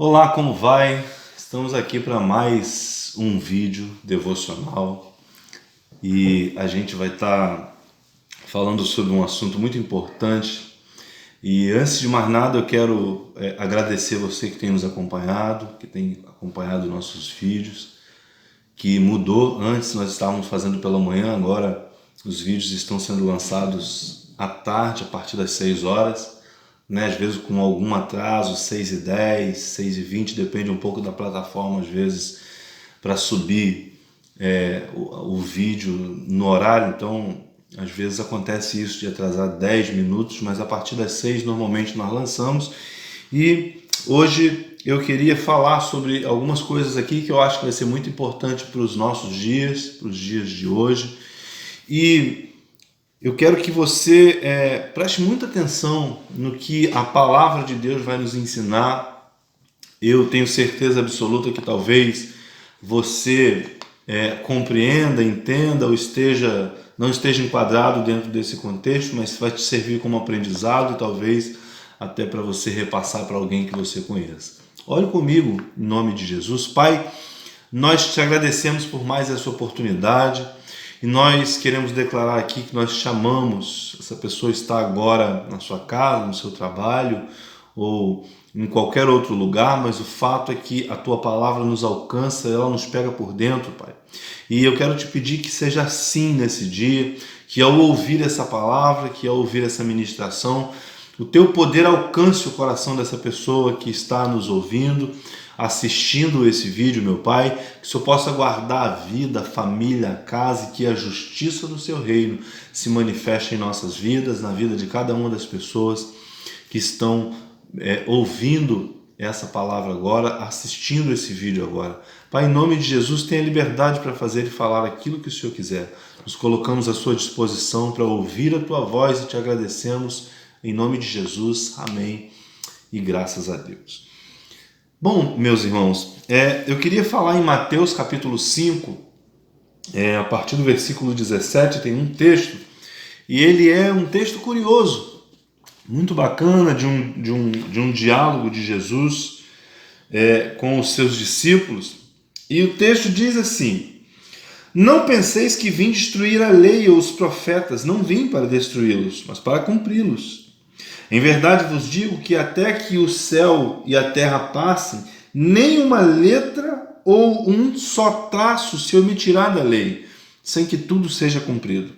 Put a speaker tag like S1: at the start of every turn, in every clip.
S1: Olá, como vai? Estamos aqui para mais um vídeo devocional e a gente vai estar falando sobre um assunto muito importante. E antes de mais nada, eu quero agradecer você que tem nos acompanhado, que tem acompanhado nossos vídeos, que mudou. Antes nós estávamos fazendo pela manhã, agora os vídeos estão sendo lançados à tarde, a partir das 6 horas. Né, às vezes com algum atraso, 6h10, 6h20, depende um pouco da plataforma, às vezes, para subir o vídeo no horário. Então, às vezes acontece isso de atrasar 10 minutos, mas a partir das 6 normalmente nós lançamos. E hoje eu queria falar sobre algumas coisas aqui que eu acho que vai ser muito importante para os nossos dias, para os dias de hoje. E eu quero que você preste muita atenção no que a palavra de Deus vai nos ensinar. Eu tenho certeza absoluta que talvez você compreenda, entenda ou não esteja enquadrado dentro desse contexto, mas vai te servir como aprendizado e talvez até para você repassar para alguém que você conheça. Olhe comigo, em nome de Jesus. Pai, nós te agradecemos por mais essa oportunidade. E nós queremos declarar aqui que nós chamamos, essa pessoa está agora na sua casa, no seu trabalho ou em qualquer outro lugar, mas o fato é que a tua palavra nos alcança, ela nos pega por dentro, Pai. E eu quero te pedir que seja assim nesse dia, que ao ouvir essa palavra, que ao ouvir essa ministração, o teu poder alcance o coração dessa pessoa que está nos ouvindo, assistindo esse vídeo, meu Pai, que o Senhor possa guardar a vida, a família, a casa e que a justiça do seu reino se manifeste em nossas vidas, na vida de cada uma das pessoas que estão ouvindo essa palavra agora, assistindo esse vídeo agora. Pai, em nome de Jesus, tenha liberdade para fazer e falar aquilo que o Senhor quiser. Nos colocamos à sua disposição para ouvir a tua voz e te agradecemos em nome de Jesus. Amém e graças a Deus. Bom, meus irmãos, eu queria falar em Mateus capítulo 5, a partir do versículo 17, tem um texto, e ele é um texto curioso, muito bacana, de um diálogo de Jesus com os seus discípulos, e o texto diz assim: não penseis que vim destruir a lei ou os profetas, não vim para destruí-los, mas para cumpri-los. Em verdade vos digo que até que o céu e a terra passem, nem uma letra ou um só traço se omitirá da lei, sem que tudo seja cumprido.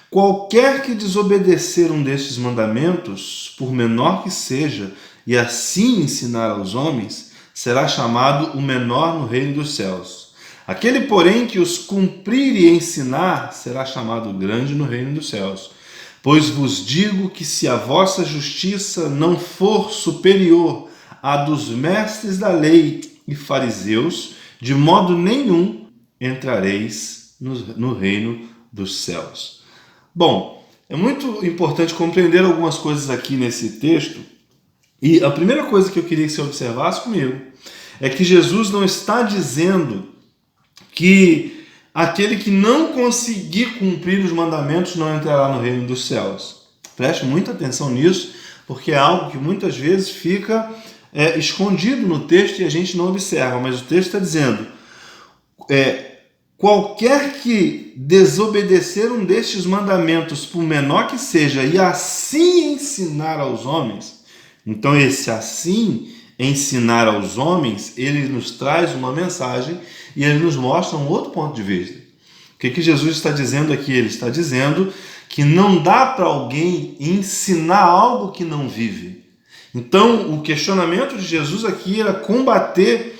S1: Qualquer que desobedecer um destes mandamentos, por menor que seja, e assim ensinar aos homens, será chamado o menor no reino dos céus. Aquele, porém, que os cumprir e ensinar, será chamado grande no reino dos céus. Pois vos digo que se a vossa justiça não for superior à dos mestres da lei e fariseus, de modo nenhum entrareis no reino dos céus. Bom, é muito importante compreender algumas coisas aqui nesse texto. E a primeira coisa que eu queria que você observasse comigo é que Jesus não está dizendo que aquele que não conseguir cumprir os mandamentos não entrará no reino dos céus. Preste muita atenção nisso, porque é algo que muitas vezes fica escondido no texto e a gente não observa. Mas o texto está dizendo, qualquer que desobedecer um destes mandamentos, por menor que seja, e assim ensinar aos homens, então esse assim ensinar aos homens, ele nos traz uma mensagem e ele nos mostra um outro ponto de vista. O que Jesus está dizendo aqui? Ele está dizendo que não dá para alguém ensinar algo que não vive. Então, o questionamento de Jesus aqui era combater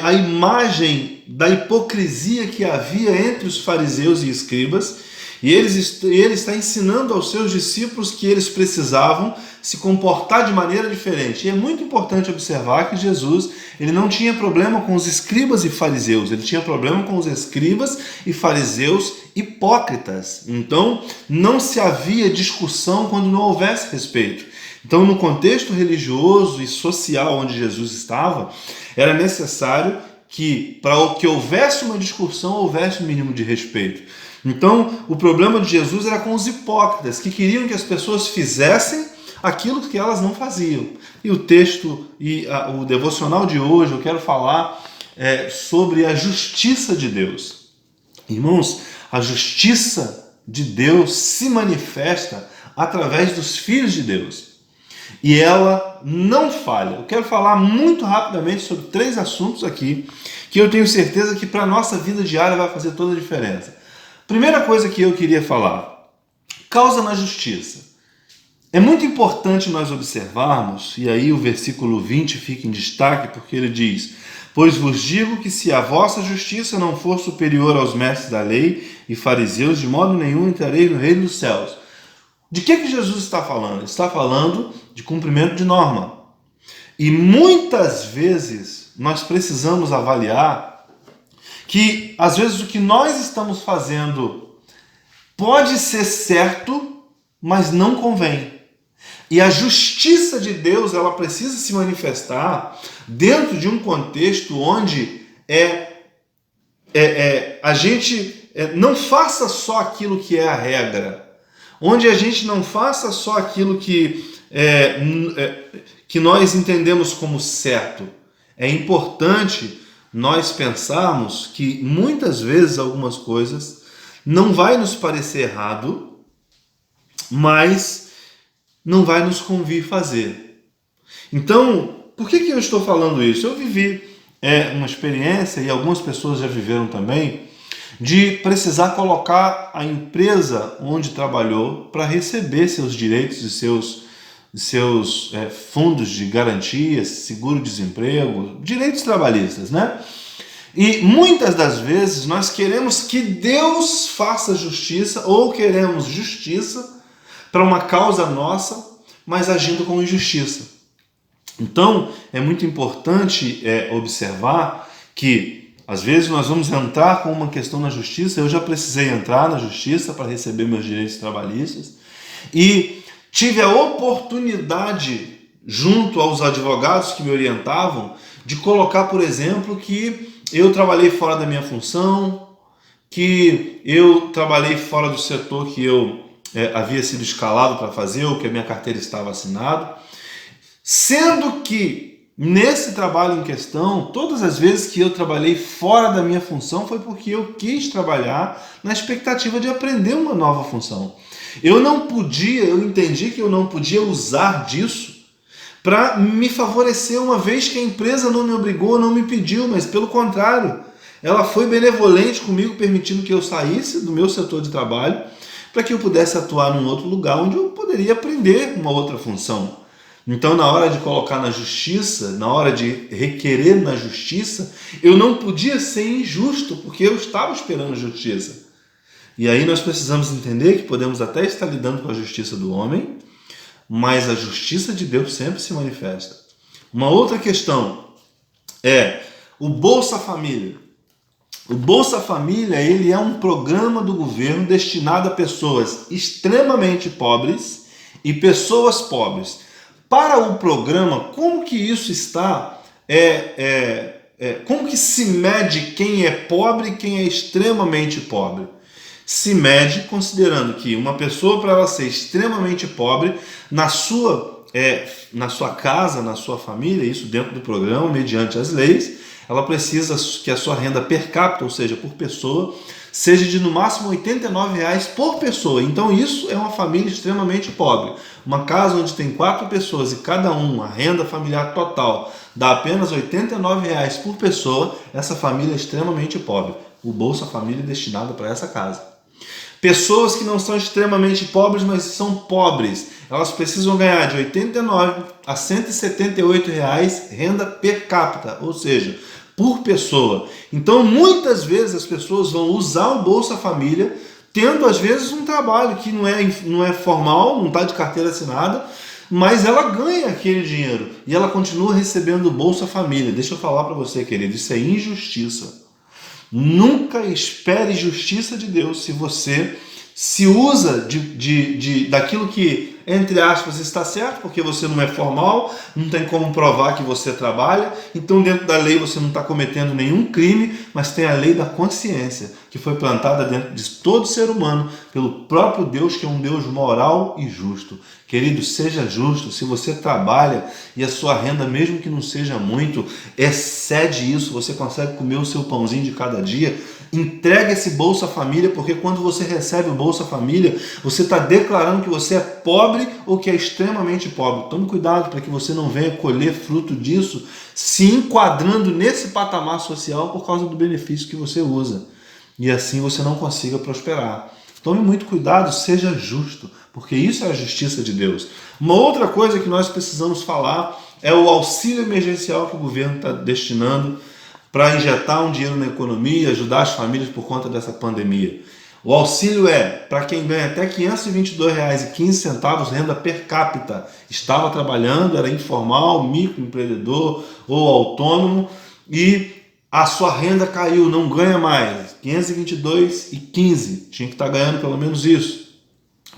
S1: a imagem da hipocrisia que havia entre os fariseus e escribas, e ele está ensinando aos seus discípulos que eles precisavam se comportar de maneira diferente. E é muito importante observar que Jesus ele não tinha problema com os escribas e fariseus, ele tinha problema com os escribas e fariseus hipócritas. Então, não se havia discussão quando não houvesse respeito. Então, no contexto religioso e social onde Jesus estava, era necessário que, para que houvesse uma discussão, houvesse um mínimo de respeito. Então, o problema de Jesus era com os hipócritas, que queriam que as pessoas fizessem aquilo que elas não faziam. E o texto e o devocional de hoje eu quero falar sobre a justiça de Deus. Irmãos, a justiça de Deus se manifesta através dos filhos de Deus. E ela não falha. Eu quero falar muito rapidamente sobre 3 assuntos aqui, que eu tenho certeza que para a nossa vida diária vai fazer toda a diferença. Primeira coisa que eu queria falar, causa na justiça. É muito importante nós observarmos, e aí o versículo 20 fica em destaque, porque ele diz: pois vos digo que se a vossa justiça não for superior aos mestres da lei e fariseus, de modo nenhum entrareis no reino dos céus. De que Jesus está falando? Ele está falando de cumprimento de norma. E muitas vezes nós precisamos avaliar que, às vezes, o que nós estamos fazendo pode ser certo, mas não convém. E a justiça de Deus, ela precisa se manifestar dentro de um contexto onde a gente não faça só aquilo que é a regra, onde a gente não faça só aquilo que nós entendemos como certo. É importante nós pensarmos que muitas vezes algumas coisas não vai nos parecer errado, mas não vai nos convir fazer. Então, por que eu estou falando isso? Eu vivi uma experiência, e algumas pessoas já viveram também, de precisar colocar a empresa onde trabalhou para receber seus direitos e seus fundos de garantia, seguro-desemprego, direitos trabalhistas, né? E muitas das vezes nós queremos que Deus faça justiça, ou queremos justiça para uma causa nossa, mas agindo com injustiça. Então, é muito importante observar que às vezes nós vamos entrar com uma questão na justiça. Eu já precisei entrar na justiça para receber meus direitos trabalhistas e tive a oportunidade, junto aos advogados que me orientavam, de colocar, por exemplo, que eu trabalhei fora da minha função, que eu trabalhei fora do setor que eu havia sido escalado para fazer, ou que a minha carteira estava assinada, sendo que nesse trabalho em questão, todas as vezes que eu trabalhei fora da minha função foi porque eu quis trabalhar na expectativa de aprender uma nova função. Eu entendi que eu não podia usar disso para me favorecer, uma vez que a empresa não me obrigou, não me pediu, mas pelo contrário, ela foi benevolente comigo, permitindo que eu saísse do meu setor de trabalho para que eu pudesse atuar num outro lugar onde eu poderia aprender uma outra função. Então, na hora de colocar na justiça, na hora de requerer na justiça, eu não podia ser injusto, porque eu estava esperando justiça. E aí nós precisamos entender que podemos até estar lidando com a justiça do homem, mas a justiça de Deus sempre se manifesta. Uma outra questão é o Bolsa Família. O Bolsa Família, ele é um programa do governo destinado a pessoas extremamente pobres e pessoas pobres. Para o programa, como que isso está? Como que se mede quem é pobre e quem é extremamente pobre? Se mede considerando que uma pessoa, para ela ser extremamente pobre, na sua casa, na sua família, isso dentro do programa, mediante as leis, ela precisa que a sua renda per capita, ou seja, por pessoa, seja de no máximo R$ 89,00 por pessoa. Então isso é uma família extremamente pobre. Uma casa onde tem 4 pessoas e cada a renda familiar total dá apenas R$ 89,00 por pessoa, essa família é extremamente pobre. O Bolsa Família é destinado para essa casa. Pessoas que não são extremamente pobres, mas são pobres, elas precisam ganhar de R$ 89 a R$ 178,00 renda per capita, ou seja, por pessoa. Então, muitas vezes as pessoas vão usar o Bolsa Família, tendo às vezes um trabalho que não é formal, não está de carteira assinada, mas ela ganha aquele dinheiro e ela continua recebendo o Bolsa Família. Deixa eu falar para você, querido, isso é injustiça. Nunca espere justiça de Deus se você se usa daquilo que entre aspas, está certo, porque você não é formal, não tem como provar que você trabalha, então dentro da lei você não está cometendo nenhum crime, mas tem a lei da consciência, que foi plantada dentro de todo ser humano pelo próprio Deus, que é um Deus moral e justo. Querido, seja justo. Se você trabalha e a sua renda, mesmo que não seja muito, excede isso, você consegue comer o seu pãozinho de cada dia, entrega esse Bolsa Família, porque quando você recebe o Bolsa Família, você está declarando que você é pobre ou que é extremamente pobre. Tome cuidado para que você não venha colher fruto disso, se enquadrando nesse patamar social por causa do benefício que você usa. E assim você não consiga prosperar. Tome muito cuidado, seja justo, porque isso é a justiça de Deus. Uma outra coisa que nós precisamos falar é o auxílio emergencial que o governo está destinando para injetar um dinheiro na economia, ajudar as famílias por conta dessa pandemia. O auxílio é para quem ganha até R$ 522,15 renda per capita. Estava trabalhando, era informal, microempreendedor ou autônomo e a sua renda caiu, não ganha mais. R$ 522,15. Tinha que estar ganhando pelo menos isso,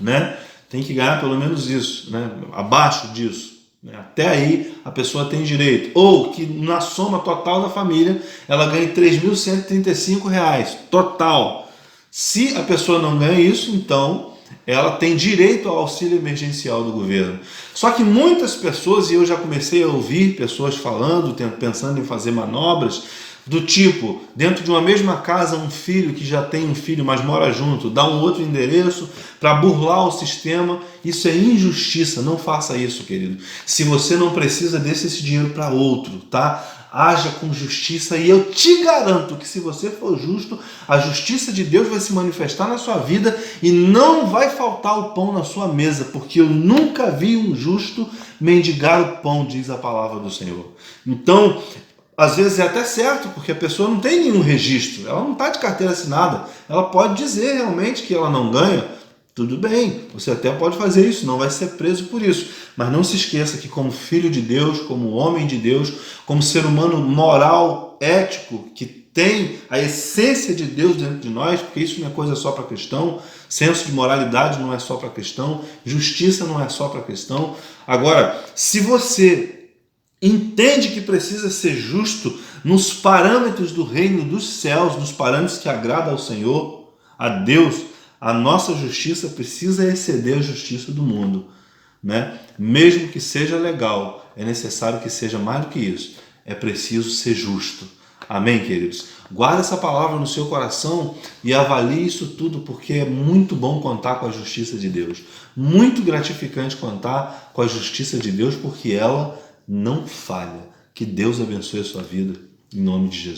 S1: né? Tem que ganhar pelo menos isso, né? Abaixo disso. Até aí a pessoa tem direito. Ou que na soma total da família ela ganhe R$ 3.135 total. Se a pessoa não ganha isso, então ela tem direito ao auxílio emergencial do governo. Só que muitas pessoas, e eu já comecei a ouvir pessoas falando, pensando em fazer manobras, do tipo, dentro de uma mesma casa, um filho que já tem um filho, mas mora junto, dá um outro endereço para burlar o sistema. Isso é injustiça, não faça isso, querido. Se você não precisa desse dinheiro para outro, tá? Haja com justiça e eu te garanto que se você for justo, a justiça de Deus vai se manifestar na sua vida e não vai faltar o pão na sua mesa, porque eu nunca vi um justo mendigar o pão, diz a palavra do Senhor. Então, às vezes é até certo, porque a pessoa não tem nenhum registro, ela não está de carteira assinada, ela pode dizer realmente que ela não ganha, tudo bem, você até pode fazer isso, não vai ser preso por isso, mas não se esqueça que como filho de Deus, como homem de Deus, como ser humano moral, ético, que tem a essência de Deus dentro de nós, porque isso não é coisa só para cristão, senso de moralidade não é só para cristão, justiça não é só para cristão. Agora, se você entende que precisa ser justo nos parâmetros do reino dos céus, nos parâmetros que agradam ao Senhor, a Deus, a nossa justiça precisa exceder a justiça do mundo, né? Mesmo que seja legal, é necessário que seja mais do que isso. É preciso ser justo. Amém, queridos? Guarda essa palavra no seu coração e avalie isso tudo, porque é muito bom contar com a justiça de Deus. Muito gratificante contar com a justiça de Deus, porque ela não falha. Que Deus abençoe a sua vida, em nome de Jesus.